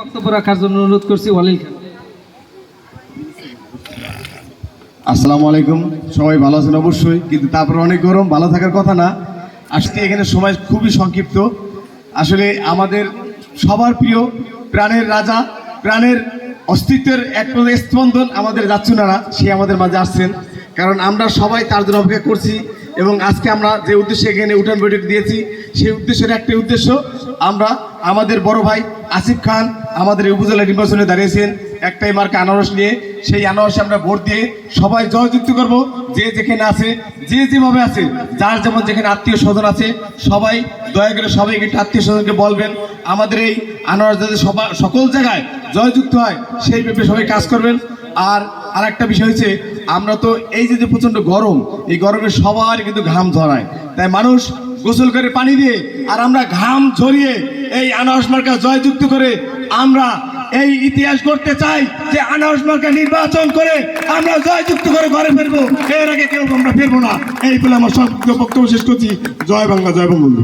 বক্তব্য রাখার জন্য অনুরোধ করছি ওয়ালিল খান। আসসালামু আলাইকুম, সবাই ভালো আছেন অবশ্যই, কিন্তু তারপরে অনেক গরম, ভালো থাকার কথা না। আজকে এখানে সময় খুবই সংক্ষিপ্ত। আসলে আমাদের সবার প্রিয় প্রাণের রাজা, প্রাণের অস্তিত্বের এক স্পন্দন আমাদের যাচ্ছুনারা, সে আমাদের মাঝে আসছেন। কারণ আমরা সবাই তার জন্য অপেক্ষা করছি এবং আজকে আমরা যে উদ্দেশ্যে এখানে উঠান বৈঠক দিয়েছি সেই উদ্দেশ্যের একটি উদ্দেশ্য, আমরা আমাদের বড় ভাই আসিফ খান আমাদের উপজেলা নির্বাচনে দাঁড়িয়েছেন একটাই মার্কা আনারস নিয়ে। সেই আনারসে আমরা ভোট দিয়ে সবাই জয়যুক্ত করব। যে যেখানে আছে, যে যেভাবে আছে, যার যেমন যেখানে আত্মীয় স্বজন আছে, সবাই দয়া করে সবাইকে আত্মীয় স্বজনকে বলবেন আমাদের এই আনারস যাতে সকল জায়গায় জয়যুক্ত হয় সেই ব্যাপারে সবাই কাজ করবেন। আর একটা বিষয় হচ্ছে, আমরা তো এই যে প্রচণ্ড গরম, এই গরমে সবার কিন্তু ঘাম ঝরায়, তাই মানুষ গোসল করে পানি দিয়ে আর আমরা ঘাম ঝরিয়ে এই আনারস মার্কা জয়যুক্ত করে আমরা এই ইতিহাস করতে চাই যে আনারস মার্কা নির্বাচন করে আমরা জয়যুক্ত করে ঘরে ফিরবো, এর আগে কেউ আমরা ফিরবো না। এই বলে আমার সব বক্তব্য শেষ করছি। জয় বাংলা, জয় বঙ্গবন্ধু।